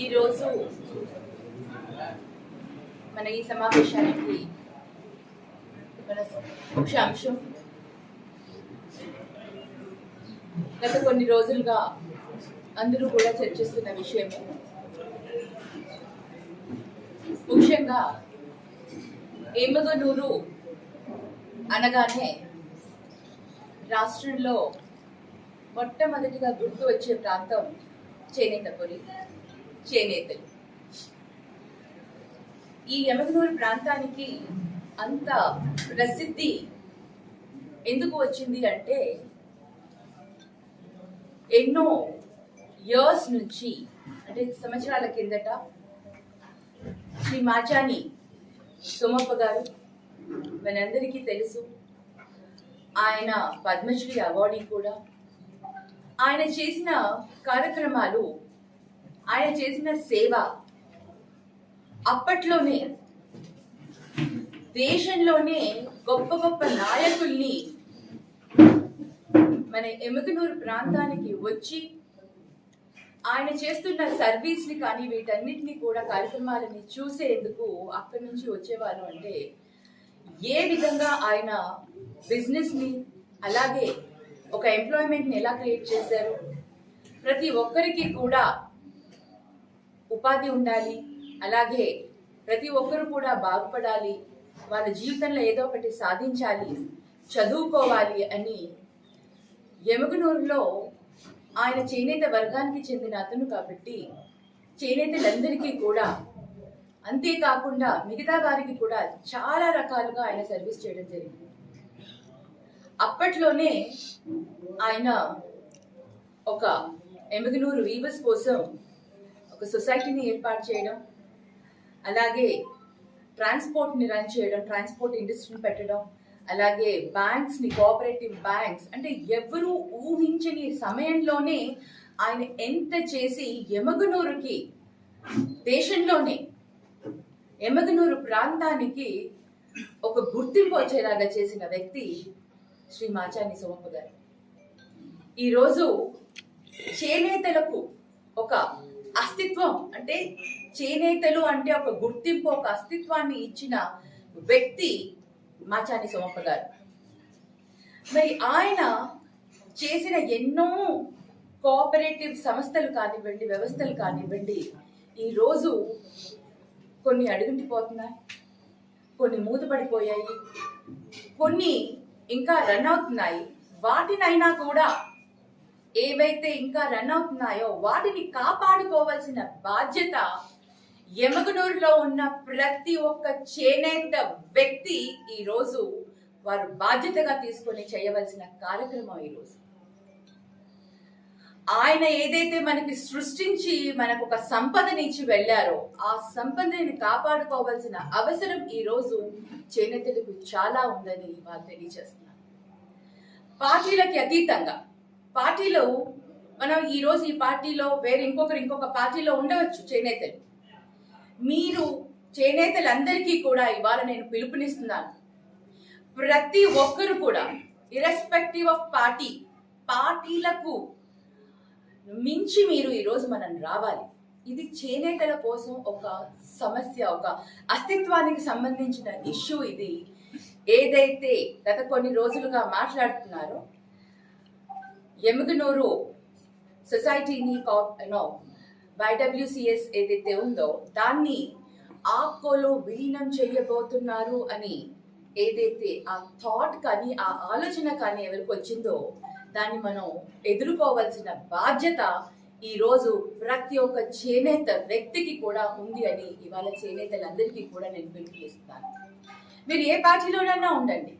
ఈరోజు మన ఈ సమావేశానికి మన ముఖ్య అంశం గత కొన్ని రోజులుగా అందరూ కూడా చర్చిస్తున్న విషయమే. ముఖ్యంగా ఎమగనూరు అనగానే రాష్ట్రంలో మొట్టమొదటిగా గుర్తు వచ్చే ప్రాంతం చేనేతపురి, చేనేతలు. ఈ ఎమగనూరు ప్రాంతానికి అంత ప్రసిద్ధి ఎందుకు వచ్చింది అంటే ఎన్నో ఇయర్స్ నుంచి, అంటే సంవత్సరాల కిందట శ్రీ మాచాని సోమప్ప గారు మనందరికీ తెలుసు. ఆయన పద్మశ్రీ అవార్డీ కూడా. ఆయన చేసిన కార్యక్రమాలు, ఆయన చేసిన సేవ అప్పట్లోనే దేశంలోనే గొప్ప గొప్ప నాయకుల్ని మన ఎమగనూరు ప్రాంతానికి వచ్చి ఆయన చేస్తున్న సర్వీస్ ని కానీ వీటన్నిటిని కూడా కార్యక్రమాలని చూసేందుకు అక్కడి నుంచి వచ్చేవారు. అంటే ఏ విధంగా ఆయన బిజినెస్ ని, అలాగే ఒక ఎంప్లాయ్మెంట్ ని ఎలా క్రియేట్ చేశారు, ప్రతి ఒక్కరికి కూడా ఉపాధి ఉండాలి, అలాగే ప్రతి ఒక్కరు కూడా బాగుపడాలి, వాళ్ళ జీవితంలో ఏదో ఒకటి సాధించాలి, చదువుకోవాలి అని ఎమగనూరులో ఆయన చేనేత వర్గానికి చెందిన అతను కాబట్టి చేనేతలందరికీ కూడా, అంతేకాకుండా మిగతా వారికి కూడా చాలా రకాలుగా ఆయన సర్వీస్ చేయడం జరిగింది. అప్పట్లోనే ఆయన ఒక ఎమగనూరు వీవర్స్ కోసం ఒక సొసైటీని ఏర్పాటు చేయడం, అలాగే ట్రాన్స్పోర్ట్ని రన్ చేయడం, ట్రాన్స్పోర్ట్ ఇండస్ట్రీని పెట్టడం, అలాగే బ్యాంక్స్ని, కోఆపరేటివ్ బ్యాంక్స్, అంటే ఎవరు ఊహించని సమయంలోనే ఆయన ఎంత చేసి ఎమగనూరుకి, దేశంలోనే ఎమగనూరు ప్రాంతానికి ఒక గుర్తింపు వచ్చేలాగా చేసిన వ్యక్తి శ్రీ మాచాని సోమప్ప గారు. ఈరోజు చేనేతలకు ఒక అస్తిత్వం, అంటే చేనేతలు అంటే ఒక గుర్తింపు, ఒక అస్తిత్వాన్ని ఇచ్చిన వ్యక్తి మాచాని సోమప్ప గారు. మరి ఆయన చేసిన ఎన్నో కోఆపరేటివ్ సంస్థలు కానివ్వండి, వ్యవస్థలు కానివ్వండి, ఈరోజు కొన్ని అడుగుంటిపోతున్నాయి, కొన్ని మూతపడిపోయాయి, కొన్ని ఇంకా రన్ అవుతున్నాయి. వాటినైనా కూడా, ఏవైతే ఇంకా రన్ అవుతున్నాయో వాటిని కాపాడుకోవాల్సిన బాధ్యత ఎమగనూరులో ఉన్న ప్రతి ఒక్క చేనేత వ్యక్తి ఈరోజు వారు బాధ్యతగా తీసుకొని చేయవలసిన కార్యక్రమం. ఈరోజు ఆయన ఏదైతే మనకి సృష్టించి మనకు ఒక సంపదనిచ్చి వెళ్ళారో ఆ సంపదని కాపాడుకోవాల్సిన అవసరం ఈరోజు చేనేతలకు చాలా ఉందని వాళ్ళు తెలియజేస్తున్నారు. పార్టీలకి అతీతంగా, పార్టీలో మనం ఈరోజు ఈ పార్టీలో వేరే ఇంకొక పార్టీలో ఉండవచ్చు చేనేతలు. మీరు చేనేతలందరికీ కూడా ఇవాళ నేను పిలుపునిస్తున్నాను. ప్రతి ఒక్కరు కూడా ఇర్రెస్పెక్టివ్ ఆఫ్ పార్టీలకు మించి మీరు ఈరోజు మనం రావాలి. ఇది చేనేతల కోసం ఒక సమస్య, ఒక అస్తిత్వానికి సంబంధించిన ఇష్యూ. ఇది ఏదైతే గత కొన్ని రోజులుగా మాట్లాడుతున్నారో ఎమగనూరు సొసైటీని YWCS ఏదైతే ఉందో దాన్ని ఆప్కోలో విలీనం చేయబోతున్నారు అని ఏదైతే ఆ థాట్ కానీ, ఆ ఆలోచన కానీ ఎవరికి వచ్చిందో దాన్ని మనం ఎదుర్కోవాల్సిన బాధ్యత ఈరోజు ప్రతి ఒక్క చేనేత వ్యక్తికి కూడా ఉంది అని ఇవాళ చేనేతలందరికీ కూడా నేను పిలుపునిస్తున్నాను. మీరు ఏ పార్టీలోనైనా ఉండండి,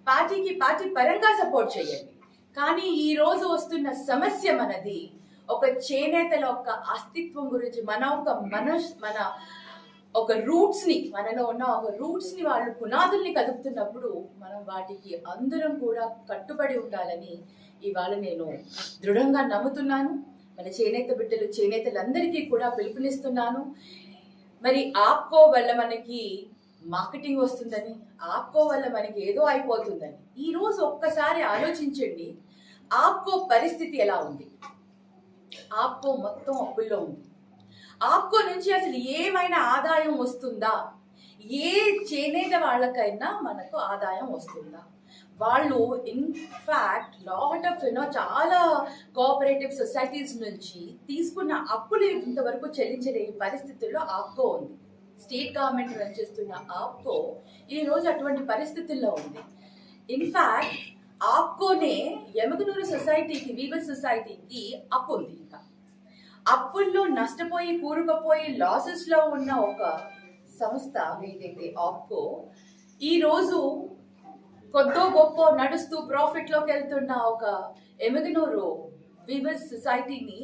పార్టీ పరంగా సపోర్ట్ చేయండి, కానీ ఈ రోజు వస్తున్న సమస్య మనది ఒక చేనేతల ఒక అస్తిత్వం గురించి, మన ఒక రూట్స్ ని, మనలో ఉన్న ఒక రూట్స్ ని వాళ్ళు పునాదుల్ని కదుపుతున్నప్పుడు మనం వాటికి అందరం కూడా కట్టుబడి ఉండాలని ఇవాళ నేను దృఢంగా నమ్ముతున్నాను. మన చేనేత బిడ్డలు, చేనేతలందరికీ కూడా పిలుపునిస్తున్నాను. మరి ఆప్కో వల్ల మనకి మార్కెటింగ్ వస్తుందని, ఆప్కో వల్ల మనకి ఏదో అయిపోతుందని ఈ రోజు ఒక్కసారి ఆలోచించండి. ఆప్కో పరిస్థితి ఎలా ఉంది? ఆప్కో మొత్తం అప్పుల్లో ఉంది. ఆప్కో నుంచి అసలు ఏమైనా ఆదాయం వస్తుందా? ఏ చేనేత వాళ్ళకైనా మనకు ఆదాయం వస్తుందా? వాళ్ళు ఇన్ఫ్యాక్ట్ లాట్ ఆఫ్ చాలా కోఆపరేటివ్ సొసైటీస్ నుంచి తీసుకున్న అప్పులు ఇంతవరకు చెల్లించలేని పరిస్థితుల్లో ఆప్కో ఉంది. స్టేట్ గవర్నమెంట్ రన్ చేస్తున్న ఆప్కో ఈ రోజు అటువంటి పరిస్థితుల్లో ఉంది. ఇన్ఫ్యాక్ట్ ఆప్కోనే ఎమగనూరు సొసైటీకి, వీవర్స్ సొసైటీకి అప్పు ఉంది. ఇంకా అప్పుల్లో నష్టపోయి కూరుకుపోయి లాసెస్ లో ఉన్న ఒక సంస్థ ఏదైతే ఆప్కో ఈ రోజు కొద్దో గొప్ప నడుస్తూ ప్రాఫిట్ లోకి వెళ్తున్న ఒక ఎమగనూరు వీవర్స్ సొసైటీని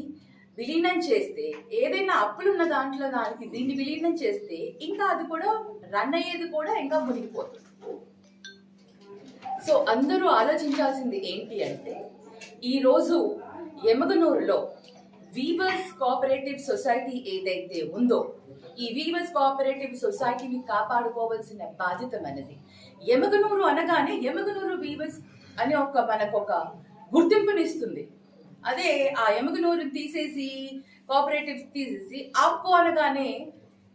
విలీనం చేస్తే, ఏదైనా అప్పులున్న దాంట్లో దానికి దీన్ని విలీనం చేస్తే ఇంకా అది కూడా రన్ అయ్యేది కూడా ఇంకా మునిగిపోతుంది. సో అందరూ ఆలోచించాల్సింది ఏంటి అంటే, ఈరోజు ఎమగనూరులో వీవర్స్ కోఆపరేటివ్ సొసైటీ ఏదైతే ఉందో ఈ వీవర్స్ కోఆపరేటివ్ సొసైటీని కాపాడుకోవాల్సిన బాధ్యత మనది. ఎమగనూరు అనగానే ఎమగనూరు వీవర్స్ అని మనకొక గుర్తింపునిస్తుంది. అదే ఆ ఎమగనూరు తీసేసి కోఆపరేటివ్ తీసేసి ఆప్కో అనగానే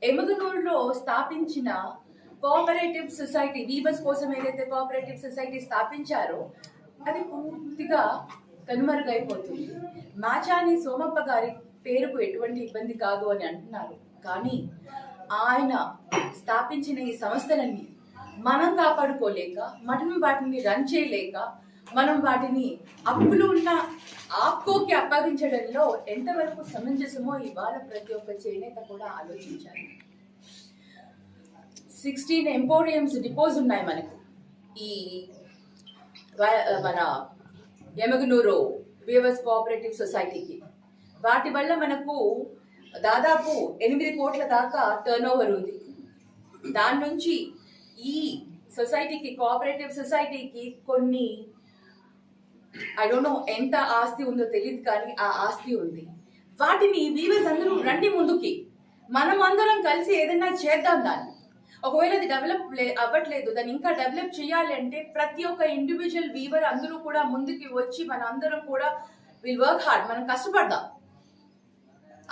ఎమగనూరులో స్థాపించిన కోఆపరేటివ్ సొసైటీ, వీవర్స్ కోసం ఏదైతే కోఆపరేటివ్ సొసైటీ స్థాపించారో అది పూర్తిగా కనుమరుగైపోతుంది. మాచాని సోమప్ప గారి పేరుకు ఎటువంటి ఇబ్బంది కాదు అని అంటున్నారు, కానీ ఆయన స్థాపించిన ఈ సంస్థలన్నీ మనం కాపాడుకోలేక, మనం వాటిని రన్ చేయలేక, మనం వాటిని అప్పులు ఉన్న ఆప్కోకి అప్పగించడంలో ఎంతవరకు సమంజసమో ఇవాళ ప్రతి ఒక్క చేనేత కూడా ఆలోచించాలి. 16 ఎంపోరియంస్ డిపోస్ ఉన్నాయి మనకు ఈ మన ఎమగనూరు వీవర్స్ కోఆపరేటివ్ సొసైటీకి. వాటి వల్ల మనకు దాదాపు 8 కోట్ల దాకా టర్న్ ఓవర్ ఉంది. దాని నుంచి ఈ సొసైటీకి, కోఆపరేటివ్ సొసైటీకి కొన్ని ఐ డోంట్ నో ఎంత ఆస్తి ఉందో తెలియదు, కానీ ఆ ఆస్తి ఉంది. వాటిని వీవర్స్ అందరూ రండి ముందుకి, మనం అందరం కలిసి ఏదైనా చేద్దాం. దాన్ని ఒకవేళ అది డెవలప్ అవ్వట్లేదు, దాన్ని ఇంకా డెవలప్ చేయాలి అంటే ప్రతి ఒక్క ఇండివిజువల్ వీవర్ అందరూ కూడా ముందుకి వచ్చి మన అందరం కూడా విల్ వర్క్ హార్డ్, మనం కష్టపడదాం.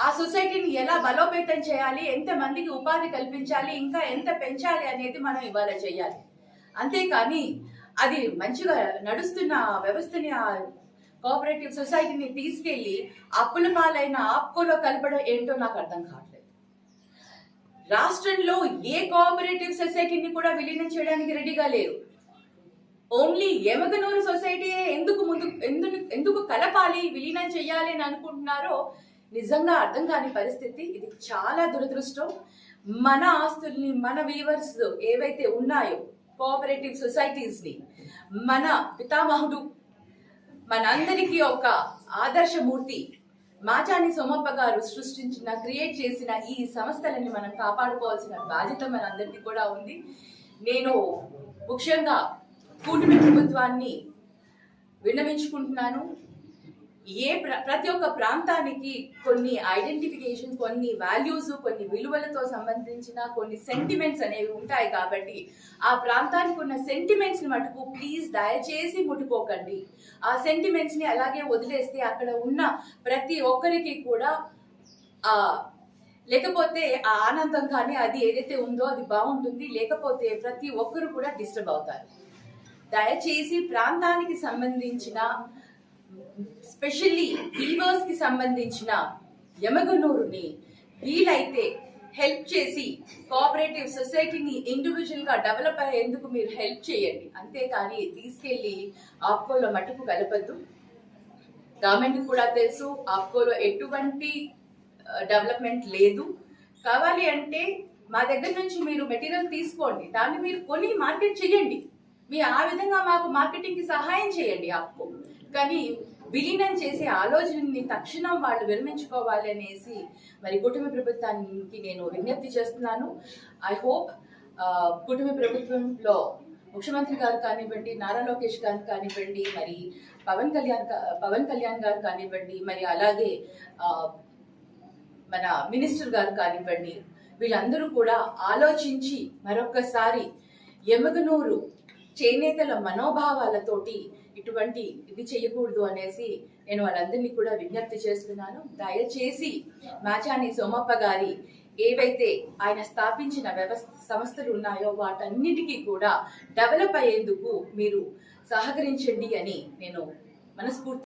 ఆ సొసైటీని ఎలా బలోపేతం చేయాలి, ఎంత మందికి ఉపాధి కల్పించాలి, ఇంకా ఎంత పెంచాలి అనేది మనం ఇవాళ చేయాలి. అంతేకాని అది మంచిగా నడుస్తున్న వ్యవస్థని, ఆ కోఆపరేటివ్ సొసైటీని తీసుకెళ్లి అప్పుల పాలైన ఆప్కోలో కలపడం ఏంటో నాకు అర్థం కావట్లేదు. రాష్ట్రంలో ఏ కోఆపరేటివ్ సొసైటీని కూడా విలీనం చేయడానికి రెడీగా లేరు. ఓన్లీ ఎమగనూరు సొసైటీ ఎందుకు కలపాలి, విలీనం చేయాలి అని అనుకుంటున్నారో నిజంగా అర్థం కాని పరిస్థితి. ఇది చాలా దురదృష్టం. మన ఆస్తుల్ని, మన వీవర్స్ ఏవైతే ఉన్నాయో కోఆపరేటివ్ సొసైటీస్ ని, మన పితామహుడు, మనందరికీ ఒక ఆదర్శమూర్తి మాచాని సోమప్ప గారు సృష్టించిన, క్రియేట్ చేసిన ఈ సంస్థలని మనం కాపాడుకోవాల్సిన బాధ్యత మనందరికీ కూడా ఉంది. నేను ముఖ్యంగా కూటమి ప్రభుత్వాన్ని విన్నవించుకుంటున్నాను. ప్రతి ఒక్క ప్రాంతానికి కొన్ని ఐడెంటిఫికేషన్, కొన్ని వాల్యూస్, కొన్ని విలువలతో సంబంధించిన కొన్ని సెంటిమెంట్స్ అనేవి ఉంటాయి. కాబట్టి ఆ ప్రాంతానికి ఉన్న సెంటిమెంట్స్ ని మటుకు ప్లీజ్ దయచేసి ముట్టుకోకండి. ఆ సెంటిమెంట్స్ ని అలాగే వదిలేస్తే అక్కడ ఉన్న ప్రతి ఒక్కరికి కూడా లేకపోతే ఆ ఆనందం కానీ అది ఏదైతే ఉందో అది బాగుంటుంది, లేకపోతే ప్రతి ఒక్కరు కూడా డిస్టర్బ్ అవుతారు. దయచేసి ప్రాంతానికి సంబంధించిన, స్పెషల్లీ వీవర్స్ కి సంబంధించిన ఎమగనూరుని వీలైతే హెల్ప్ చేసి కోఆపరేటివ్ సొసైటీని ఇండివిజువల్ గా డెవలప్ అయ్యేందుకు మీరు హెల్ప్ చేయండి. అంతేకాని తీసుకెళ్లి ఆప్కోలో మటుకు కలపద్దు. గవర్నమెంట్ కూడా తెలుసు ఆప్కోలో ఎటువంటి డెవలప్మెంట్ లేదు. కావాలి అంటే మా దగ్గర నుంచి మీరు మెటీరియల్ తీసుకోండి, దాన్ని మీరు కొని మార్కెట్ చేయండి. మీరు ఆ విధంగా మాకు మార్కెటింగ్ కి సహాయం చేయండి ఆప్కో. కానీ విలీనం చేసే ఆలోచనని తక్షణం వాళ్ళు విరమించుకోవాలి అనేసి మరి కూటమి ప్రభుత్వానికి నేను విజ్ఞప్తి చేస్తున్నాను. ఐ హోప్ కూటమి ప్రభుత్వంలో ముఖ్యమంత్రి గారు కానివ్వండి, నారా లోకేష్ గారు కానివ్వండి, మరి పవన్ కళ్యాణ్ గారు కానివ్వండి, మరి అలాగే మన మినిస్టర్ గారు కానివ్వండి, వీళ్ళందరూ కూడా ఆలోచించి మరొక్కసారి ఎమగనూరు చేనేతల మనోభావాలతోటి ఇటువంటి ఇది చేయకూడదు అనేసి నేను వాళ్ళందరినీ కూడా విజ్ఞప్తి చేస్తున్నాను. దయచేసి మాచాని సోమప్ప గారి ఏవైతే ఆయన స్థాపించిన సంస్థలు ఉన్నాయో వాటన్నిటికీ కూడా డెవలప్ అయ్యేందుకు మీరు సహకరించండి అని నేను మనస్ఫూర్తి